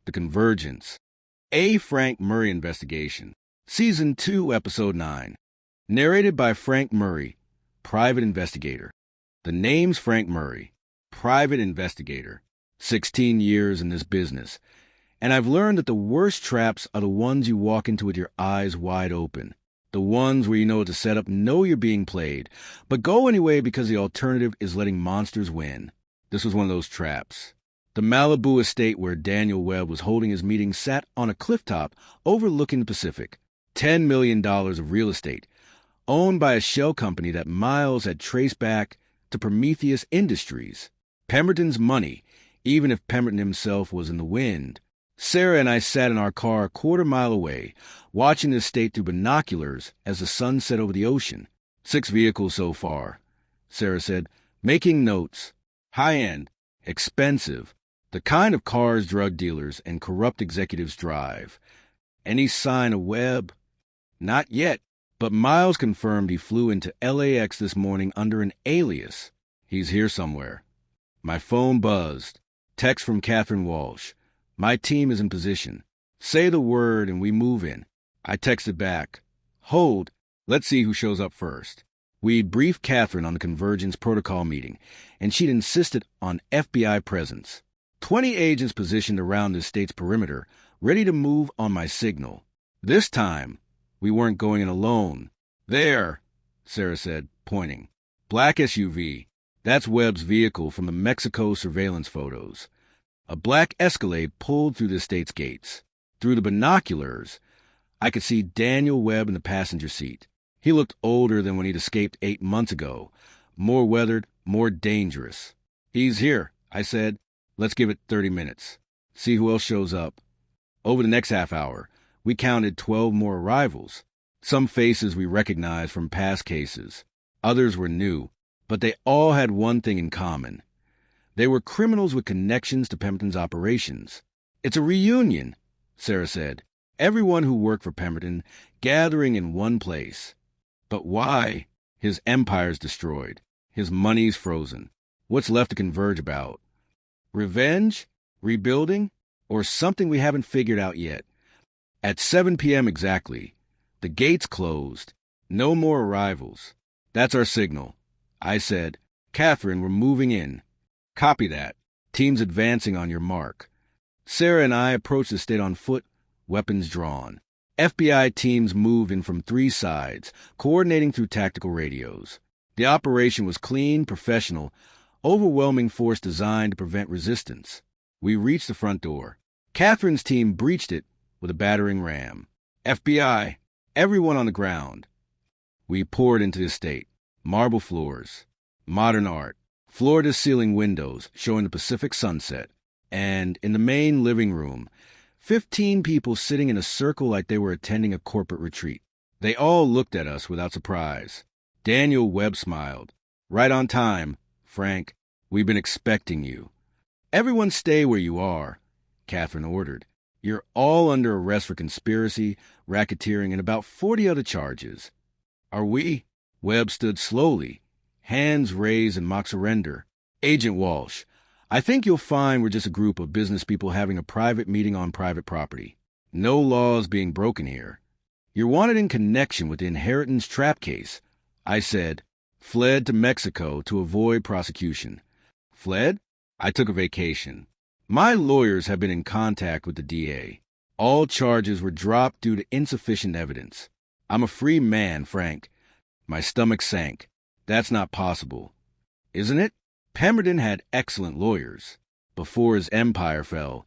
The Convergence. A. Frank Murray Investigation. Season 2, Episode 9. Narrated by Frank Murray, Private Investigator. The name's Frank Murray, Private Investigator. 16 years in this business. And I've learned that the worst traps are the ones you walk into with your eyes wide open. The ones where you know it's a setup, know you're being played, but go anyway because the alternative is letting monsters win. This was one of those traps. The Malibu estate where Daniel Webb was holding his meeting sat on a clifftop overlooking the Pacific. $10 million of real estate, owned by a shell company that Miles had traced back to Prometheus Industries. Pemberton's money, even if Pemberton himself was in the wind. Sarah and I sat in our car a quarter-mile away, watching the estate through binoculars as the sun set over the ocean. 6 vehicles so far, Sarah said, making notes. High-end, expensive, the kind of cars drug dealers and corrupt executives drive. Any sign of Webb? Not yet, but Miles confirmed he flew into LAX this morning under an alias. He's here somewhere. My phone buzzed. Text from Catherine Walsh. My team is in position. Say the word and we move in. I texted back. Hold. Let's see who shows up first. We'd briefed Catherine on the Convergence Protocol meeting, and she'd insisted on FBI presence. 20 agents positioned around the state's perimeter, ready to move on my signal. This time, we weren't going in alone. There, Sarah said, pointing. Black SUV. That's Webb's vehicle from the Mexico surveillance photos. A black Escalade pulled through the estate's gates. Through the binoculars, I could see Daniel Webb in the passenger seat. He looked older than when he'd escaped 8 months ago. More weathered, more dangerous. He's here, I said. Let's give it 30 minutes. See who else shows up. Over the next half hour, we counted 12 more arrivals. Some faces we recognized from past cases. Others were new, but they all had one thing in common. They were criminals with connections to Pemberton's operations. It's a reunion, Sarah said. Everyone who worked for Pemberton gathering in one place. But why? His empire's destroyed. His money's frozen. What's left to converge about? Revenge? Rebuilding? Or something we haven't figured out yet? At 7 p.m. exactly, the gates closed. No more arrivals. That's our signal. I said, Catherine, we're moving in. Copy that. Teams advancing on your mark. Sarah and I approached the state on foot, weapons drawn. FBI teams moved in from 3 sides, coordinating through tactical radios. The operation was clean, professional, overwhelming force designed to prevent resistance. We reached the front door. Catherine's team breached it with a battering ram. FBI, everyone on the ground. We poured into the estate. Marble floors, modern art, floor-to-ceiling windows showing the Pacific sunset, and in the main living room, 15 people sitting in a circle like they were attending a corporate retreat. They all looked at us without surprise. Daniel Webb smiled. Right on time, Frank. We've been expecting you. Everyone stay where you are, Catherine ordered. You're all under arrest for conspiracy, racketeering, and about 40 other charges. Are we? Webb stood slowly, hands raised in mock surrender. Agent Walsh, I think you'll find we're just a group of business people having a private meeting on private property. No laws being broken here. You're wanted in connection with the inheritance trap case. I said, fled to Mexico to avoid prosecution. Fled? I took a vacation. My lawyers have been in contact with the DA. All charges were dropped due to insufficient evidence. I'm a free man, Frank. My stomach sank. That's not possible. Isn't it? Pemberton had excellent lawyers. Before his empire fell,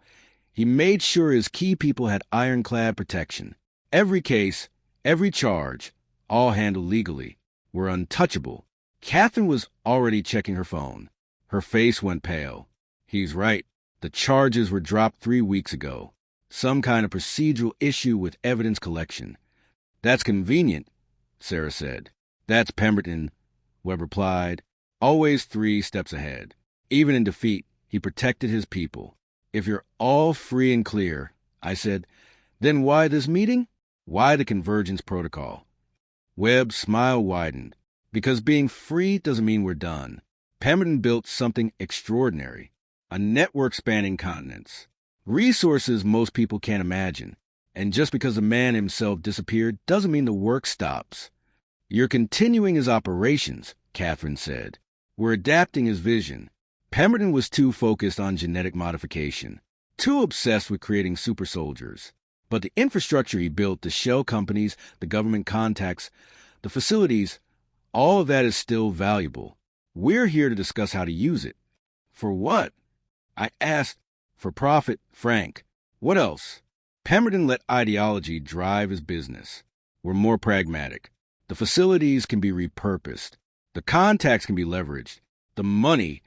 he made sure his key people had ironclad protection. Every case, every charge, all handled legally, were untouchable. Catherine was already checking her phone. Her face went pale. He's right. The charges were dropped 3 weeks ago. Some kind of procedural issue with evidence collection. That's convenient, Sarah said. That's Pemberton, Webb replied. Always 3 steps ahead. Even in defeat, he protected his people. If you're all free and clear, I said, then why this meeting? Why the Convergence Protocol? Webb's smile widened. Because being free doesn't mean we're done. Pemberton built something extraordinary. A network spanning continents. Resources most people can't imagine. And just because the man himself disappeared doesn't mean the work stops. You're continuing his operations, Catherine said. We're adapting his vision. Pemberton was too focused on genetic modification, too obsessed with creating super soldiers. But the infrastructure he built, the shell companies, the government contacts, the facilities, all of that is still valuable. We're here to discuss how to use it. For what? I asked. For profit, Frank. What else? Pemberton let ideology drive his business. We're more pragmatic. The facilities can be repurposed. The contacts can be leveraged. The money,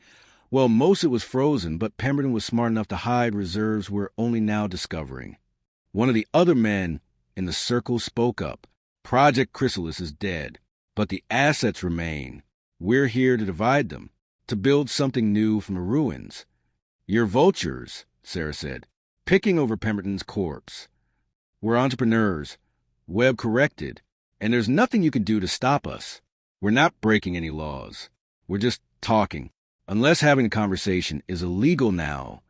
well, most of it was frozen, but Pemberton was smart enough to hide reserves we're only now discovering. One of the other men in the circle spoke up. Project Chrysalis is dead, but the assets remain. We're here to divide them, to build something new from the ruins. You're vultures, Sarah said, picking over Pemberton's corpse. We're entrepreneurs. Webb corrected, and there's nothing you can do to stop us. We're not breaking any laws. We're just talking. Unless having a conversation is illegal now.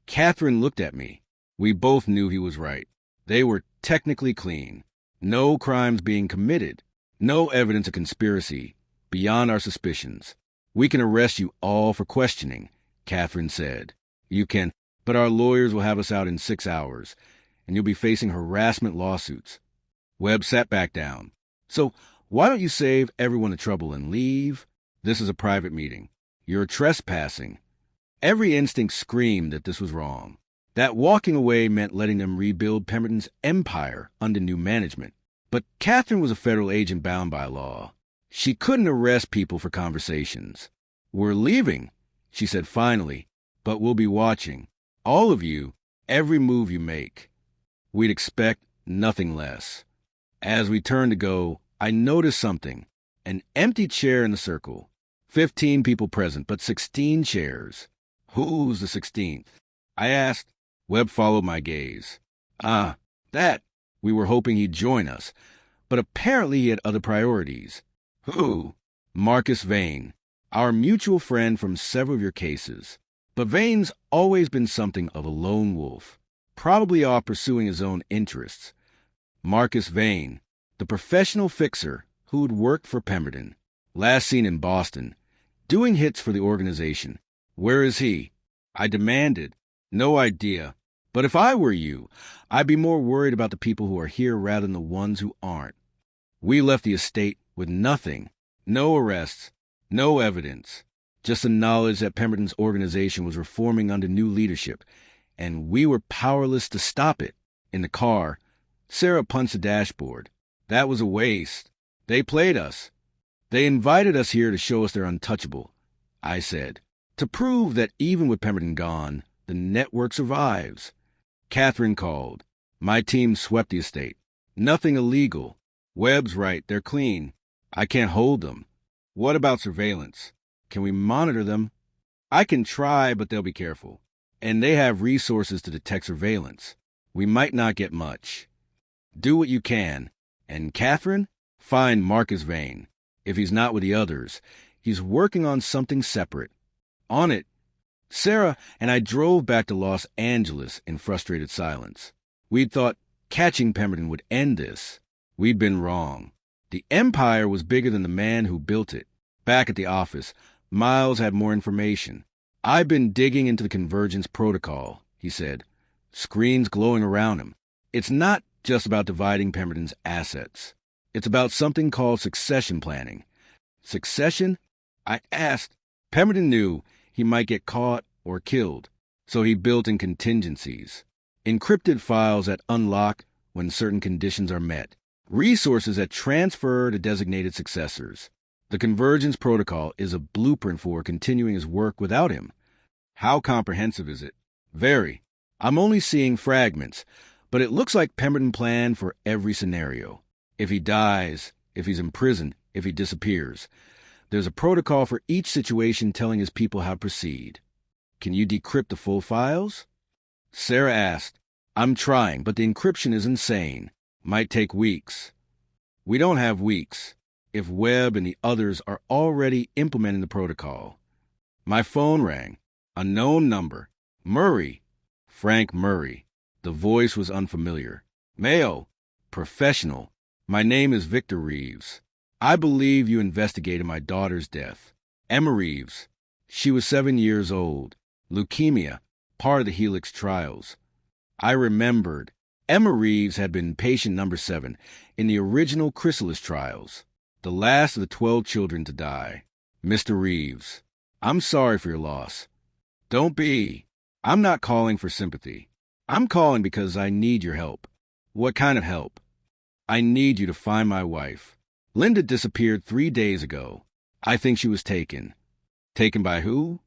Catherine looked at me. We both knew he was right. They were technically clean. No crimes being committed. No evidence of conspiracy beyond our suspicions. We can arrest you all for questioning, Catherine said. You can, but our lawyers will have us out in 6 hours, and you'll be facing harassment lawsuits. Webb sat back down. So why don't you save everyone the trouble and leave? This is a private meeting. You're trespassing. Every instinct screamed that this was wrong. That walking away meant letting them rebuild Pemberton's empire under new management. But Catherine was a federal agent bound by law. She couldn't arrest people for conversations. We're leaving, she said finally, but we'll be watching. All of you, every move you make. We'd expect nothing less. As we turned to go, I noticed something. An empty chair in the circle. 15 people present, but 16 chairs. Who's the 16th? I asked. Webb followed my gaze. That. We were hoping he'd join us, but apparently he had other priorities. Who? Marcus Vane, our mutual friend from several of your cases. But Vane's always been something of a lone wolf, probably off pursuing his own interests. Marcus Vane, the professional fixer who'd worked for Pemberton, last seen in Boston, doing hits for the organization. Where is he? I demanded. No idea. But if I were you, I'd be more worried about the people who are here rather than the ones who aren't. We left the estate with nothing. No arrests, no evidence. Just the knowledge that Pemberton's organization was reforming under new leadership, and we were powerless to stop it. In the car, Sarah punched the dashboard. That was a waste. They played us. They invited us here to show us they're untouchable, I said, to prove that even with Pemberton gone, the network survives. Catherine called. My team swept the estate. Nothing illegal. Webb's right, they're clean. I can't hold them. What about surveillance? Can we monitor them? I can try, but they'll be careful. And they have resources to detect surveillance. We might not get much. Do what you can. And Catherine? Find Marcus Vane. If he's not with the others, he's working on something separate. On it. Sarah and I drove back to Los Angeles in frustrated silence. We'd thought catching Pemberton would end this. We'd been wrong. The empire was bigger than the man who built it. Back at the office, Miles had more information. I've been digging into the Convergence Protocol, he said, screens glowing around him. It's not just about dividing Pemberton's assets. It's about something called succession planning. Succession? I asked. Pemberton knew he might get caught or killed, so he built in contingencies. Encrypted files that unlock when certain conditions are met. Resources that transfer to designated successors. The Convergence Protocol is a blueprint for continuing his work without him. How comprehensive is it? Very. I'm only seeing fragments, but it looks like Pemberton planned for every scenario. If he dies, if he's imprisoned, if he disappears. There's a protocol for each situation telling his people how to proceed. Can you decrypt the full files? Sarah asked. I'm trying, but the encryption is insane. Might take weeks. We don't have weeks. If Webb and the others are already implementing the protocol. My phone rang. A known number. Murray. Frank Murray. The voice was unfamiliar. Male. Professional. My name is Victor Reeves. I believe you investigated my daughter's death. Emma Reeves. She was 7 years old. Leukemia. Part of the Helix trials. I remembered. Emma Reeves had been patient number 7 in the original Chrysalis trials, the last of the 12 children to die. Mr. Reeves, I'm sorry for your loss. Don't be. I'm not calling for sympathy. I'm calling because I need your help. What kind of help? I need you to find my wife. Linda disappeared 3 days ago. I think she was taken. Taken by who?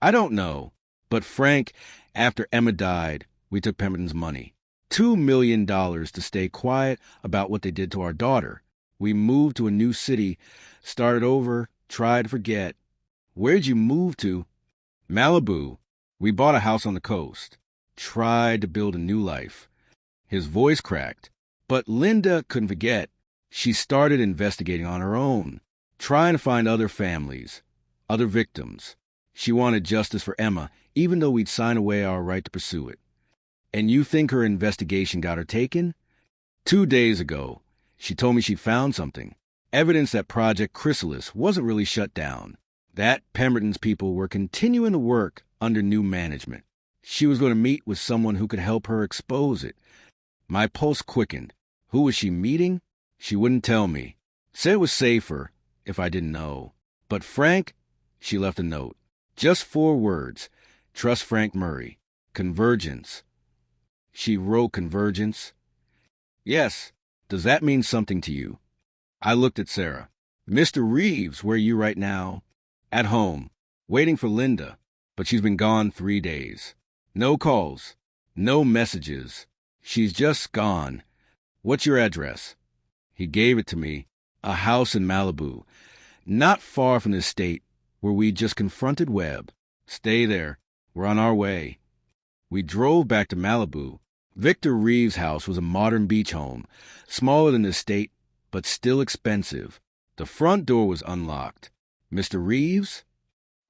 I don't know. But Frank, after Emma died, we took Pemberton's money. $2 million to stay quiet about what they did to our daughter. We moved to a new city, started over, tried to forget. Where'd you move to? Malibu. We bought a house on the coast. Tried to build a new life. His voice cracked. But Linda couldn't forget. She started investigating on her own, trying to find other families, other victims. She wanted justice for Emma, even though we'd sign away our right to pursue it. And you think her investigation got her taken? 2 days ago, she told me she found something. Evidence that Project Chrysalis wasn't really shut down. That Pemberton's people were continuing to work under new management. She was going to meet with someone who could help her expose it. My pulse quickened. Who was she meeting? She wouldn't tell me. Said it was safer if I didn't know. But Frank? She left a note. Just 4 words. Trust Frank Murray. Convergence. She wrote Convergence. Yes. Does that mean something to you? I looked at Sarah. Mr. Reeves, where are you right now? At home. Waiting for Linda. But she's been gone 3 days. No calls. No messages. She's just gone. What's your address? He gave it to me. A house in Malibu. Not far from the estate where we just confronted Webb. Stay there. We're on our way. We drove back to Malibu. Victor Reeves' house was a modern beach home, smaller than the estate, but still expensive. The front door was unlocked. Mr. Reeves?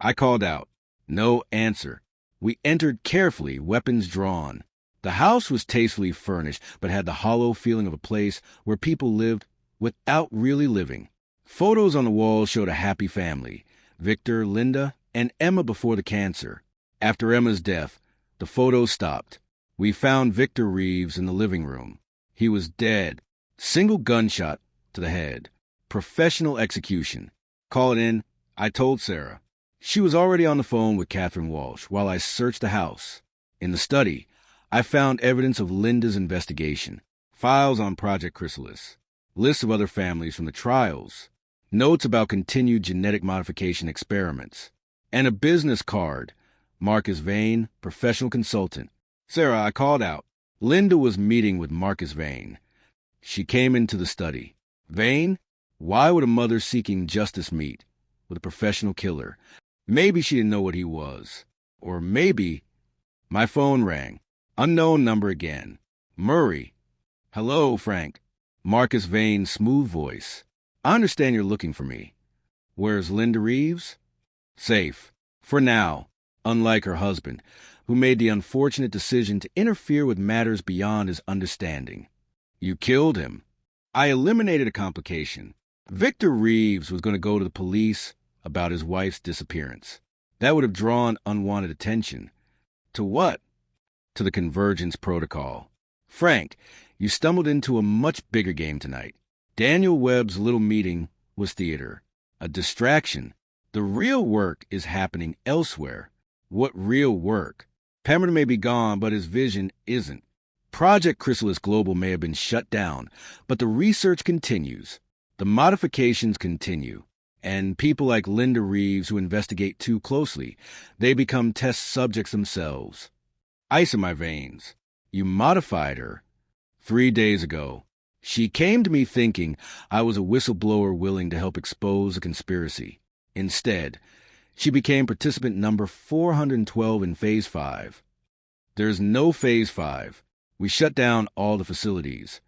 I called out. No answer. We entered carefully, weapons drawn. The house was tastefully furnished, but had the hollow feeling of a place where people lived without really living. Photos on the walls showed a happy family. Victor, Linda, and Emma before the cancer. After Emma's death, the photos stopped. We found Victor Reeves in the living room. He was dead. Single gunshot to the head. Professional execution. Call it in. I told Sarah. She was already on the phone with Catherine Walsh while I searched the house. In the study, I found evidence of Linda's investigation. Files on Project Chrysalis. Lists of other families from the trials. Notes about continued genetic modification experiments. And a business card. Marcus Vane, professional consultant. Sarah, I called out. Linda was meeting with Marcus Vane. She came into the study. Vane? Why would a mother seeking justice meet with a professional killer? Maybe she didn't know what he was. Or maybe... My phone rang. Unknown number again. Murray. Hello, Frank. Marcus Vane's smooth voice. I understand you're looking for me. Where's Linda Reeves? Safe. For now. Unlike her husband, who made the unfortunate decision to interfere with matters beyond his understanding. You killed him. I eliminated a complication. Victor Reeves was going to go to the police about his wife's disappearance. That would have drawn unwanted attention. To what? To the Convergence Protocol. Frank, you stumbled into a much bigger game tonight. Daniel Webb's little meeting was theater. A distraction. The real work is happening elsewhere. What real work? Pemberton may be gone, but his vision isn't. Project Chrysalis Global may have been shut down, but the research continues. The modifications continue. And people like Linda Reeves who investigate too closely, they become test subjects themselves. Ice in my veins. You modified her. 3 days ago. She came to me thinking I was a whistleblower willing to help expose a conspiracy. Instead, she became participant number 412 in Phase 5. There's no Phase 5. We shut down all the facilities.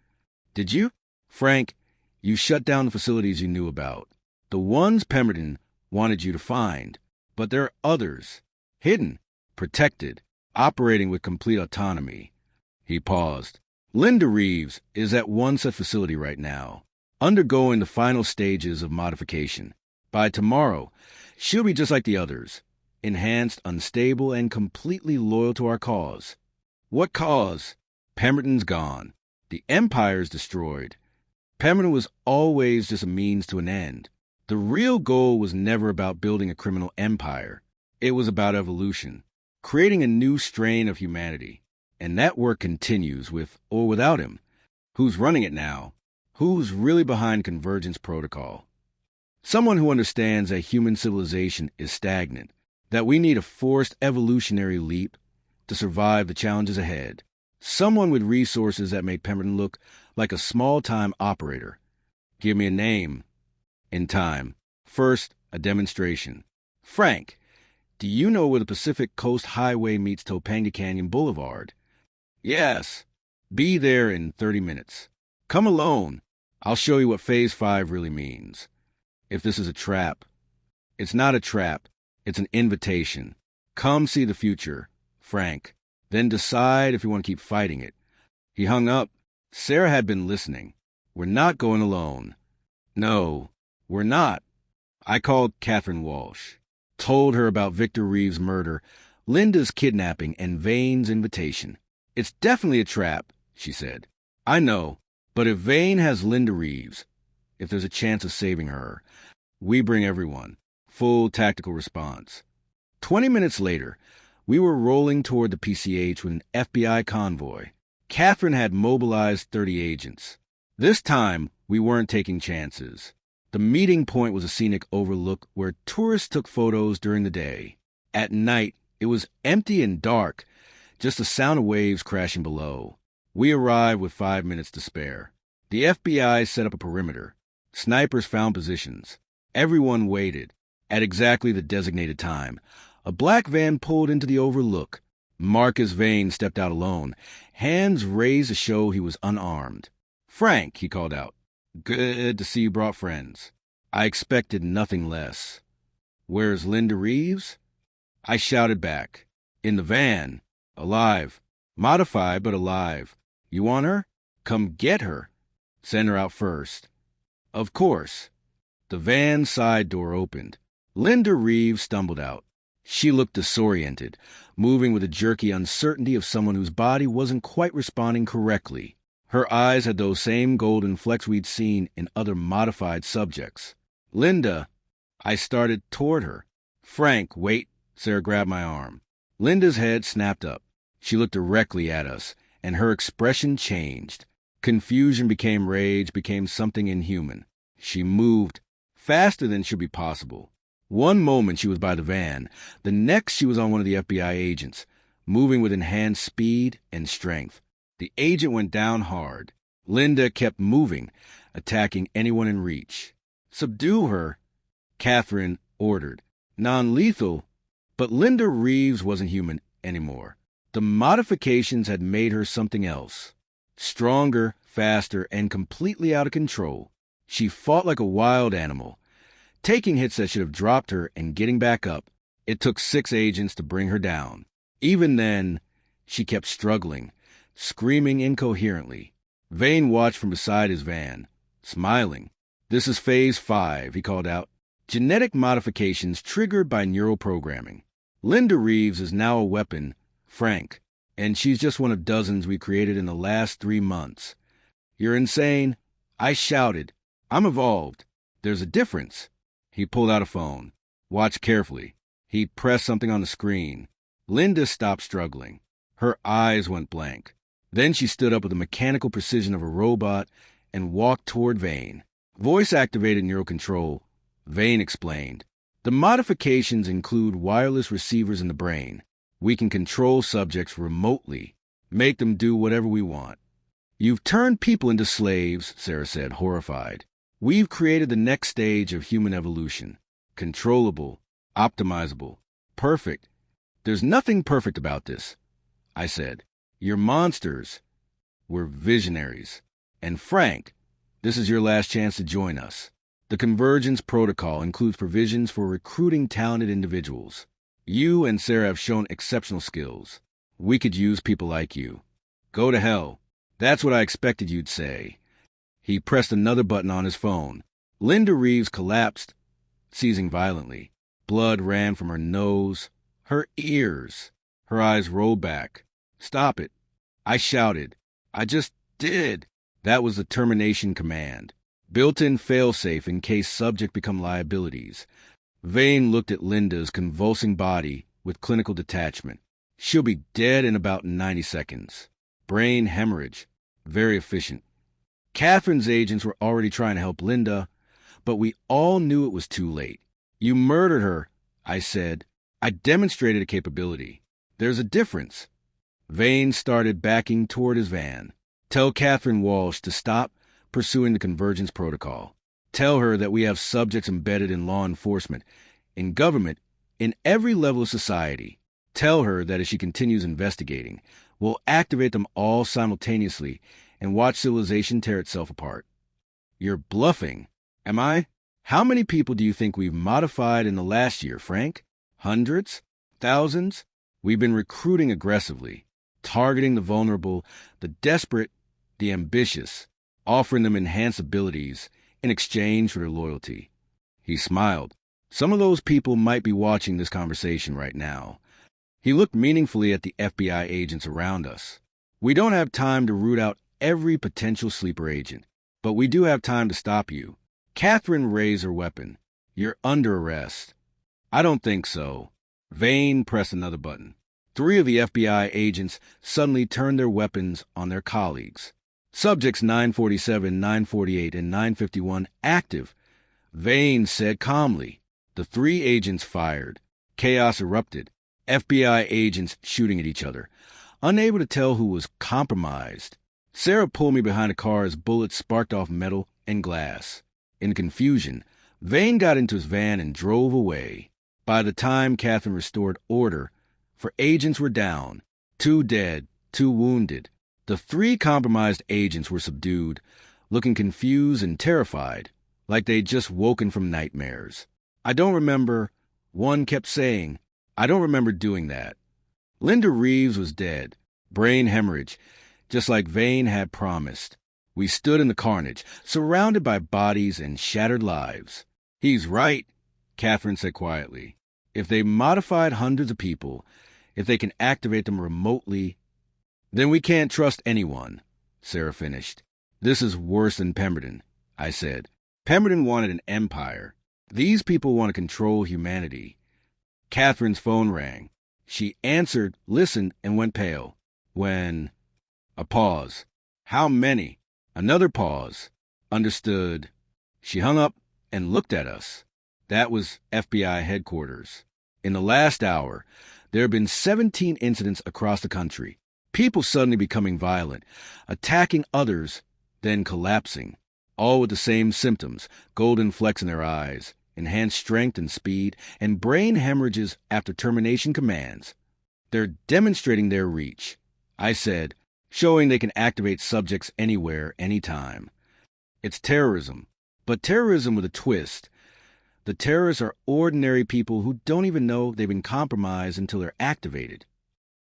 Did you? Frank, you shut down the facilities you knew about. The ones Pemberton wanted you to find. But there are others. Hidden. Protected. operating with complete autonomy. He paused. Linda Reeves is at one such facility right now, undergoing the final stages of modification. By tomorrow, she'll be just like the others, enhanced, unstable, and completely loyal to our cause. What cause? Pemberton's gone. The Empire's destroyed. Pemberton was always just a means to an end. The real goal was never about building a criminal empire. It was about evolution, creating a new strain of humanity. And that work continues with or without him. Who's running it now? Who's really behind Convergence Protocol? Someone who understands that human civilization is stagnant, that we need a forced evolutionary leap to survive the challenges ahead. Someone with resources that make Pemberton look like a small-time operator. Give me a name. In time. First, a demonstration. Frank, do you know where the Pacific Coast Highway meets Topanga Canyon Boulevard? Yes. Be there in 30 minutes. Come alone. I'll show you what Phase 5 really means. If this is a trap. It's not a trap. It's an invitation. Come see the future, Frank. Then decide if you want to keep fighting it. He hung up. Sarah had been listening. We're not going alone. No, we're not. I called Catherine Walsh. Told her about Victor Reeves' murder, Linda's kidnapping, and Vane's invitation. It's definitely a trap, she said. I know, but if Vane has Linda Reeves, if there's a chance of saving her, we bring everyone. Full tactical response. 20 minutes later, we were rolling toward the PCH with an FBI convoy. Catherine had mobilized 30 agents. This time, we weren't taking chances. The meeting point was a scenic overlook where tourists took photos during the day. At night, it was empty and dark, just the sound of waves crashing below. We arrived with 5 minutes to spare. The FBI set up a perimeter. Snipers found positions. Everyone waited. At exactly the designated time, a black van pulled into the overlook. Marcus Vane stepped out alone, hands raised to show he was unarmed. Frank, he called out. Good to see you brought friends. I expected nothing less. Where's Linda Reeves? I shouted back. In the van. Alive. Modified, but alive. You want her? Come get her. Send her out first. Of course. The van side door opened. Linda Reeves stumbled out. She looked disoriented, moving with the jerky uncertainty of someone whose body wasn't quite responding correctly. Her eyes had those same golden flecks we'd seen in other modified subjects. Linda, I started toward her. Frank, wait. Sarah grabbed my arm. Linda's head snapped up. She looked directly at us, and her expression changed. Confusion became rage, became something inhuman. She moved faster than should be possible. One moment she was by the van. The next she was on one of the FBI agents, moving with enhanced speed and strength. The agent went down hard. Linda kept moving, attacking anyone in reach. Subdue her, Catherine ordered. Non-lethal, but Linda Reeves wasn't human anymore. The modifications had made her something else. Stronger, faster, and completely out of control. She fought like a wild animal, taking hits that should have dropped her and getting back up. It took 6 agents to bring her down. Even then, she kept struggling, screaming incoherently. Vane watched from beside his van, smiling. This is Phase 5, he called out. Genetic modifications triggered by neural programming. Linda Reeves is now a weapon, Frank, and she's just one of dozens we created in the last 3 months. You're insane? I shouted. I'm evolved. There's a difference. He pulled out a phone. Watch carefully. He pressed something on the screen. Linda stopped struggling. Her eyes went blank. Then she stood up with the mechanical precision of a robot and walked toward Vane. Voice-activated neural control, Vane explained. The modifications include wireless receivers in the brain. We can control subjects remotely, make them do whatever we want. You've turned people into slaves, Sarah said, horrified. We've created the next stage of human evolution. Controllable, optimizable, perfect. There's nothing perfect about this, I said. You're monsters. We're visionaries. And Frank, this is your last chance to join us. The Convergence Protocol includes provisions for recruiting talented individuals. You and Sarah have shown exceptional skills. We could use people like you. Go to hell. That's what I expected you'd say. He pressed another button on his phone. Linda Reeves collapsed, seizing violently. Blood ran from her nose, her ears. Her eyes rolled back. Stop it. I shouted. I just did. That was the termination command. Built-in failsafe in case subject become liabilities. Vane looked at Linda's convulsing body with clinical detachment. She'll be dead in about 90 seconds. Brain hemorrhage. Very efficient. Catherine's agents were already trying to help Linda, but we all knew it was too late. You murdered her, I said. I demonstrated a capability. There's a difference. Vane started backing toward his van. Tell Catherine Walsh to stop pursuing the Convergence Protocol. Tell her that we have subjects embedded in law enforcement, in government, in every level of society. Tell her that as she continues investigating, we'll activate them all simultaneously and watch civilization tear itself apart. You're bluffing. Am I? How many people do you think we've modified in the last year, Frank? Hundreds? Thousands? We've been recruiting aggressively, targeting the vulnerable, the desperate, the ambitious, offering them enhanced abilities in exchange for their loyalty. He smiled. Some of those people might be watching this conversation right now. He looked meaningfully at the FBI agents around us. We don't have time to root out every potential sleeper agent, but we do have time to stop you. Catherine raised her weapon. You're under arrest. I don't think so. Vane pressed another button. 3 of the FBI agents suddenly turned their weapons on their colleagues. Subjects 947, 948, and 951 active. Vane said calmly. The 3 agents fired. Chaos erupted. FBI agents shooting at each other, unable to tell who was compromised. Sarah pulled me behind a car as bullets sparked off metal and glass. In confusion, Vane got into his van and drove away. By the time Catherine restored order, 4 agents were down, 2 dead, 2 wounded. The 3 compromised agents were subdued, looking confused and terrified, like they'd just woken from nightmares. I don't remember, one kept saying, I don't remember doing that. Linda Reeves was dead, brain hemorrhage, just like Vane had promised. We stood in the carnage, surrounded by bodies and shattered lives. He's right, Catherine said quietly. If they modified hundreds of people, if they can activate them remotely, then we can't trust anyone, Sarah finished. This is worse than Pemberton, I said. Pemberton wanted an empire. These people want to control humanity. Catherine's phone rang. She answered, listened, and went pale. When... A pause. How many? Another pause. Understood. She hung up and looked at us. That was FBI headquarters. In the last hour, there have been 17 incidents across the country. People suddenly becoming violent, attacking others, then collapsing. All with the same symptoms, golden flecks in their eyes, enhanced strength and speed, and brain hemorrhages after termination commands. They're demonstrating their reach. I said, showing they can activate subjects anywhere, anytime. It's terrorism, but terrorism with a twist. The terrorists are ordinary people who don't even know they've been compromised until they're activated.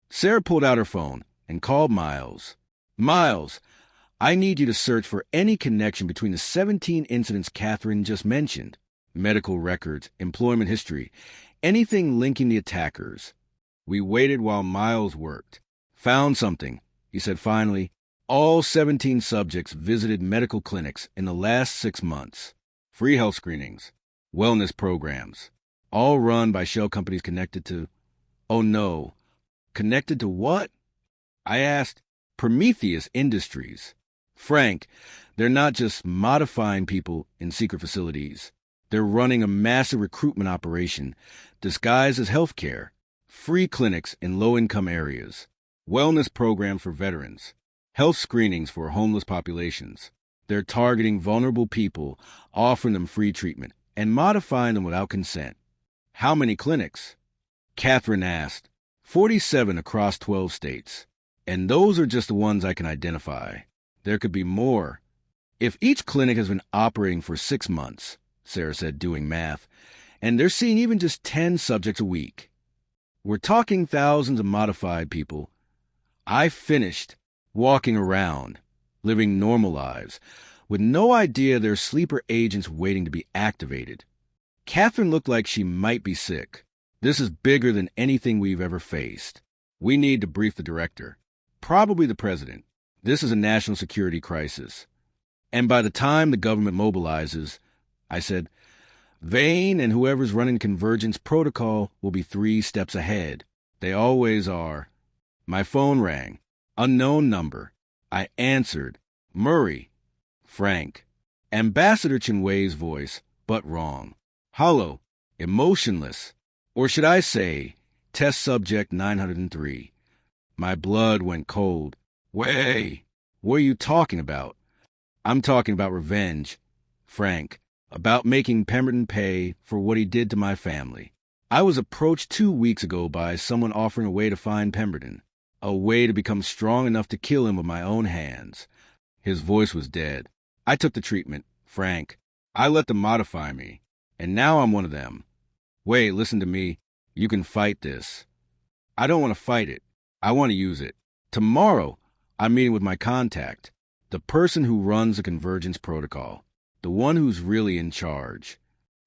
Sarah pulled out her phone and called Miles. Miles, I need you to search for any connection between the 17 incidents Catherine just mentioned. Medical records, employment history, anything linking the attackers. We waited while Miles worked. Found something, he said finally. All 17 subjects visited medical clinics in the last 6 months. Free health screenings, wellness programs, all run by shell companies connected to... Oh no. Connected to what? I asked. Prometheus Industries. Frank, they're not just modifying people in secret facilities. They're running a massive recruitment operation disguised as healthcare, free clinics in low-income areas, wellness programs for veterans, health screenings for homeless populations. They're targeting vulnerable people, offering them free treatment, and modifying them without consent. How many clinics? Catherine asked. 47 across 12 states. And those are just the ones I can identify. There could be more. If each clinic has been operating for 6 months, Sarah said, doing math, and they're seeing even just 10 subjects a week, we're talking thousands of modified people I finished walking around, living normal lives, with no idea there's sleeper agents waiting to be activated. Catherine looked like she might be sick. This is bigger than anything we've ever faced. We need to brief the director, probably the president. This is a national security crisis. And by the time the government mobilizes, I said, Vane and whoever's running Convergence Protocol will be 3 steps ahead. They always are. My phone rang. Unknown number. I answered. Murray. Frank. Ambassador Chinwei's voice, but wrong. Hollow. Emotionless. Or should I say, test subject 903. My blood went cold. Way. What are you talking about? I'm talking about revenge. Frank. About making Pemberton pay for what he did to my family. I was approached 2 weeks ago by someone offering a way to find Pemberton, a way to become strong enough to kill him with my own hands. His voice was dead. I took the treatment, Frank. I let them modify me, and now I'm one of them. Wait, listen to me. You can fight this. I don't want to fight it. I want to use it. Tomorrow, I'm meeting with my contact, the person who runs the Convergence Protocol. The one who's really in charge.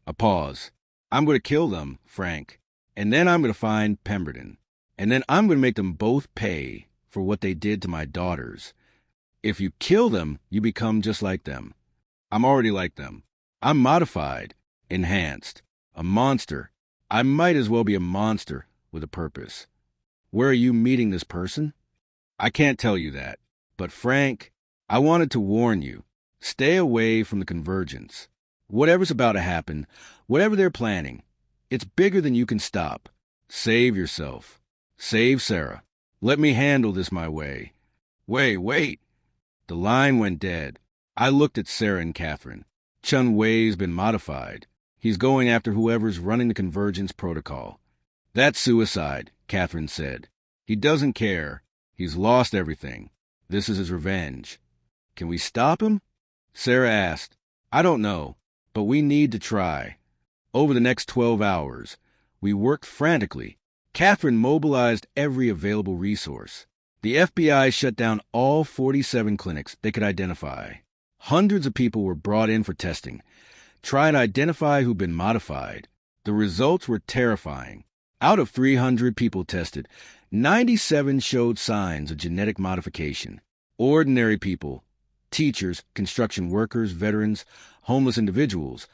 A pause. I'm going to kill them, Frank. And then I'm going to find Pemberton. And then I'm going to make them both pay for what they did to my daughters. If you kill them, you become just like them. I'm already like them. I'm modified, enhanced, a monster. I might as well be a monster with a purpose. Where are you meeting this person? I can't tell you that. But Frank, I wanted to warn you. Stay away from the Convergence. Whatever's about to happen, whatever they're planning, it's bigger than you can stop. Save yourself. Save Sarah. Let me handle this my way. Wait. The line went dead. I looked at Sarah and Catherine. Chinwei's been modified. He's going after whoever's running the Convergence Protocol. That's suicide, Catherine said. He doesn't care. He's lost everything. This is his revenge. Can we stop him? Sarah asked. I don't know, but we need to try. Over the next 12 hours, we worked frantically. Catherine mobilized every available resource. The FBI shut down all 47 clinics they could identify. Hundreds of people were brought in for testing, trying to identify who'd been modified. The results were terrifying. Out of 300 people tested, 97 showed signs of genetic modification. Ordinary people, teachers, construction workers, veterans, homeless individuals,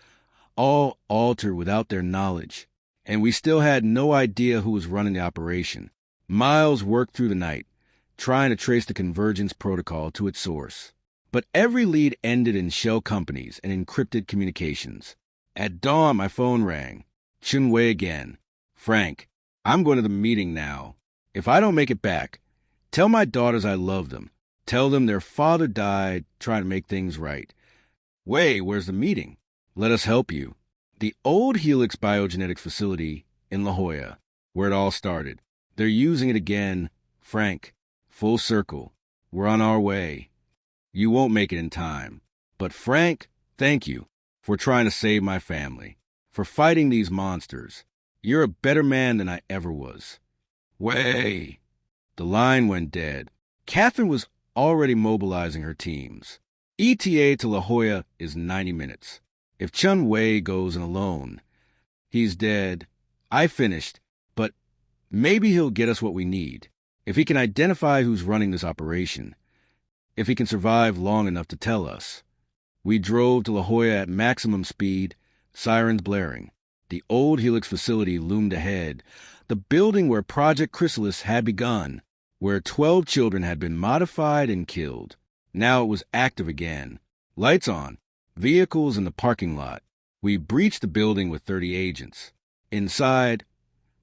all altered without their knowledge. And we still had no idea who was running the operation. Miles worked through the night, trying to trace the Convergence Protocol to its source. But every lead ended in shell companies and encrypted communications. At dawn, my phone rang. Chinwei again. Frank, I'm going to the meeting now. If I don't make it back, tell my daughters I love them. Tell them their father died trying to make things right. Where's the meeting? Let us help you. The old Helix biogenetic facility in La Jolla, where it all started. They're using it again. Frank, full circle. We're on our way. You won't make it in time. But Frank, thank you for trying to save my family, for fighting these monsters. You're a better man than I ever was. The line went dead. Catherine was already mobilizing her teams. ETA to La Jolla is 90 minutes. If Chinwei goes in alone, he's dead. I finished, but maybe he'll get us what we need. If he can identify who's running this operation. If he can survive long enough to tell us. We drove to La Jolla at maximum speed, sirens blaring. The old Helix facility loomed ahead, the building where Project Chrysalis had begun, where 12 children had been modified and killed. Now it was active again. Lights on, vehicles in the parking lot. We breached the building with 30 agents. Inside,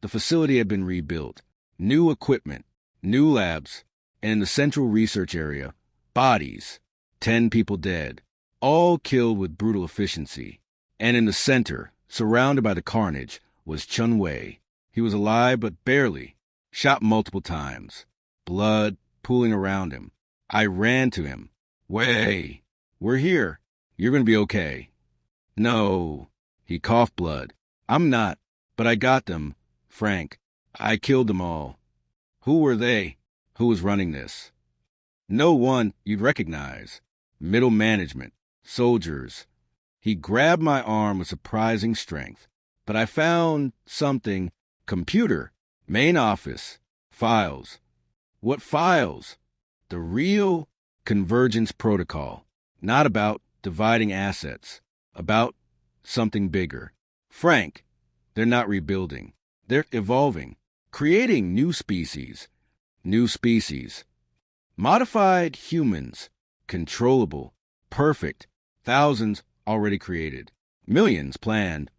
the facility had been rebuilt. New equipment, new labs, and in the central research area, bodies. 10 people dead, all killed with brutal efficiency. And in the center, surrounded by the carnage, was Chinwei. He was alive, but barely, shot multiple times. Blood pooling around him. I ran to him. We're here. You're going to be okay. No. He coughed blood. I'm not, but I got them. Frank, I killed them all. Who were they? Who was running this? No one you'd recognize. Middle management. Soldiers. He grabbed my arm with surprising strength. But I found something. Computer. Main office. Files. What files? The real Convergence Protocol. Not about dividing assets. About something bigger. Frank, they're not rebuilding. They're evolving. Creating new species. New species. Modified humans. Controllable. Perfect. Thousands already created. Millions planned.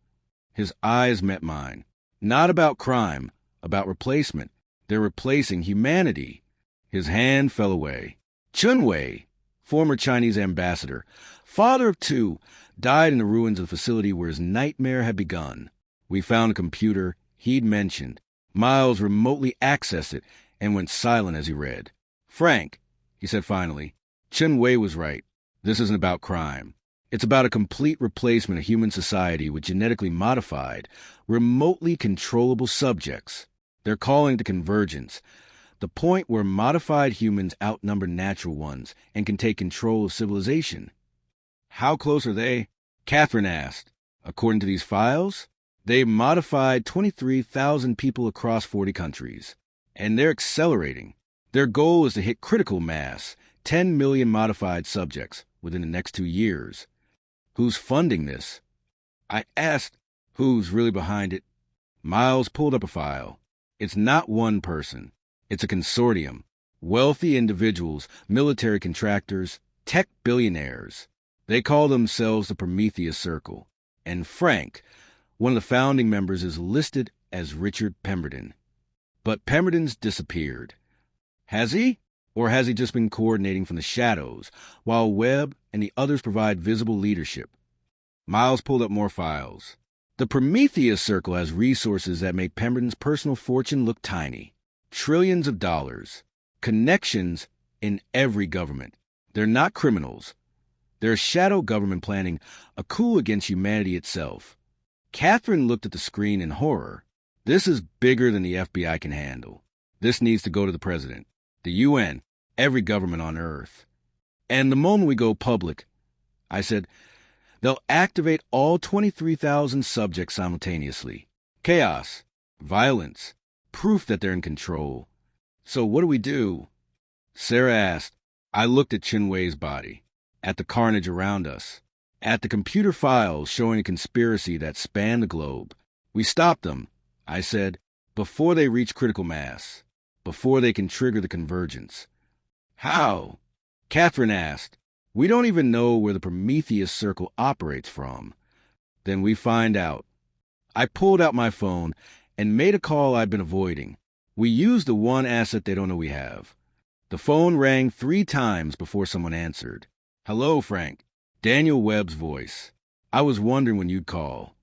His eyes met mine. Not about crime, about replacement. They're replacing humanity. His hand fell away. Chunwei, former Chinese ambassador, father of two, died in the ruins of the facility where his nightmare had begun. We found a computer he'd mentioned. Miles remotely accessed it and went silent as he read. Frank, he said finally, Chunwei was right. This isn't about crime. It's about a complete replacement of human society with genetically modified, remotely controllable subjects. They're calling it convergence, the point where modified humans outnumber natural ones and can take control of civilization. How close are they? Catherine asked. According to these files, they modified 23,000 people across 40 countries. And they're accelerating. Their goal is to hit critical mass, 10 million modified subjects, within the next 2 years. Who's funding this? I asked who's really behind it. Miles pulled up a file. It's not one person. It's a consortium. Wealthy individuals, military contractors, tech billionaires. They call themselves the Prometheus Circle. And Frank, one of the founding members, is listed as Richard Pemberton. But Pemberton's disappeared. Has he? Or has he just been coordinating from the shadows, while Webb and the others provide visible leadership? Miles pulled up more files. The Prometheus Circle has resources that make Pemberton's personal fortune look tiny. Trillions of dollars. Connections in every government. They're not criminals. They're a shadow government planning a coup against humanity itself. Catherine looked at the screen in horror. This is bigger than the FBI can handle. This needs to go to the president, the UN, every government on Earth. And the moment we go public, I said, they'll activate all 23,000 subjects simultaneously. Chaos, violence, proof that they're in control. So what do we do? Sarah asked. I looked at Chunwei's body, at the carnage around us, at the computer files showing a conspiracy that spanned the globe. We stopped them, I said, before they reach critical mass, before they can trigger the convergence. How? Catherine asked. We don't even know where the Prometheus Circle operates from. Then we find out. I pulled out my phone and made a call I'd been avoiding. We used the one asset they don't know we have. The phone rang 3 times before someone answered. Hello, Frank. Daniel Webb's voice. I was wondering when you'd call.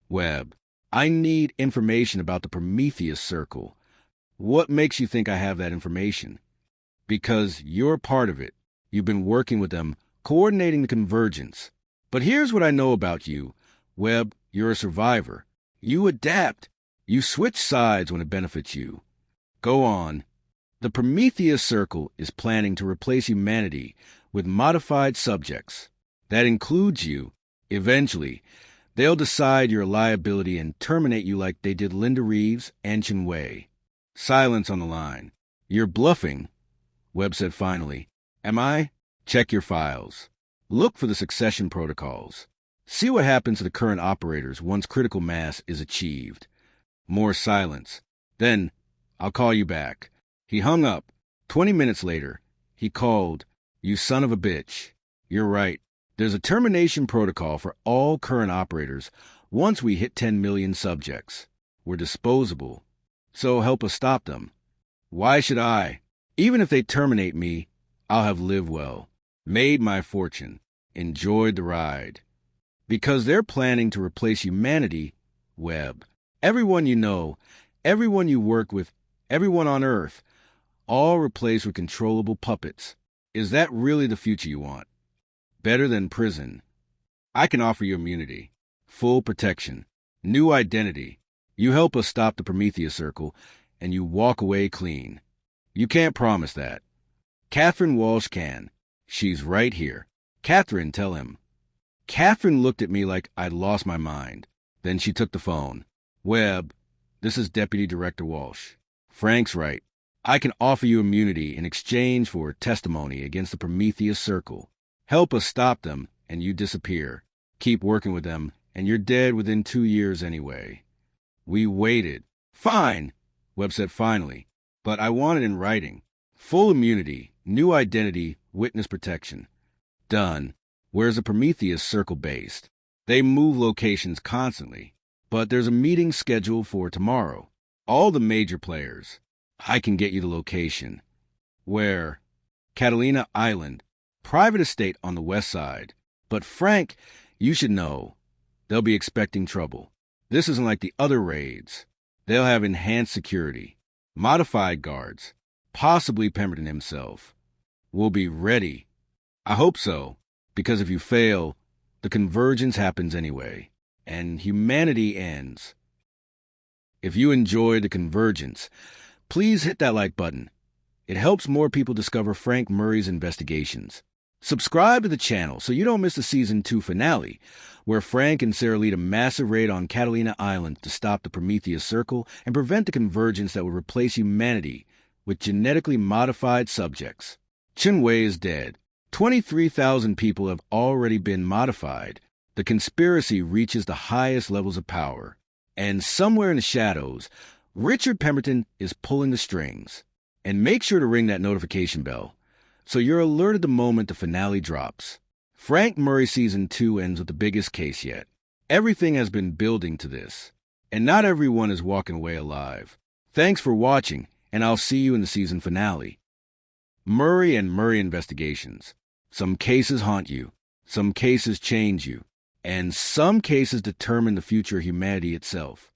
Webb, I need information about the Prometheus Circle. What makes you think I have that information? Because you're part of it. You've been working with them, coordinating the convergence. But here's what I know about you. Webb, you're a survivor. You adapt. You switch sides when it benefits you. Go on. The Prometheus Circle is planning to replace humanity with modified subjects. That includes you. Eventually, they'll decide you're a liability and terminate you like they did Linda Reeves and Chunwei. Silence on the line. You're bluffing, Webb said finally. Am I? Check your files. Look for the succession protocols. See what happens to the current operators once critical mass is achieved. More silence. Then, I'll call you back. He hung up. 20 minutes later, he called, You son of a bitch. You're right. There's a termination protocol for all current operators once we hit 10 million subjects. We're disposable. So help us stop them. Why should I? Even if they terminate me, I'll have lived well, made my fortune, enjoyed the ride. Because they're planning to replace humanity, Webb. Everyone you know, everyone you work with, everyone on Earth, all replaced with controllable puppets. Is that really the future you want? Better than prison. I can offer you immunity, full protection, new identity. You help us stop the Prometheus Circle, and you walk away clean. You can't promise that. Catherine Walsh can. She's right here. Catherine, tell him. Catherine looked at me like I'd lost my mind. Then she took the phone. Webb, this is Deputy Director Walsh. Frank's right. I can offer you immunity in exchange for testimony against the Prometheus Circle. Help us stop them, and you disappear. Keep working with them, and you're dead within 2 years anyway. We waited. Fine, Webb said finally. But I want it in writing. Full immunity, new identity, witness protection. Done. Where's the Prometheus Circle based? They move locations constantly, but there's a meeting scheduled for tomorrow. All the major players. I can get you the location. Where? Catalina Island. Private estate on the west side. But Frank, you should know. They'll be expecting trouble. This isn't like the other raids. They'll have enhanced security. Modified guards. Possibly Pemberton himself. We'll be ready. I hope so, because if you fail, the convergence happens anyway, and humanity ends. If you enjoyed the convergence, please hit that like button. It helps more people discover Frank Murray's investigations. Subscribe to the channel so you don't miss the Season 2 finale, where Frank and Sarah lead a massive raid on Catalina Island to stop the Prometheus Circle and prevent the convergence that would replace humanity with genetically modified subjects. Chinwei is dead. 23,000 people have already been modified. The conspiracy reaches the highest levels of power. And somewhere in the shadows, Richard Pemberton is pulling the strings. And make sure to ring that notification bell, so you're alerted the moment the finale drops. Frank Murray Season 2 ends with the biggest case yet. Everything has been building to this, and not everyone is walking away alive. Thanks for watching, and I'll see you in the season finale. Murray and Murray Investigations. Some cases haunt you, some cases change you, and some cases determine the future of humanity itself.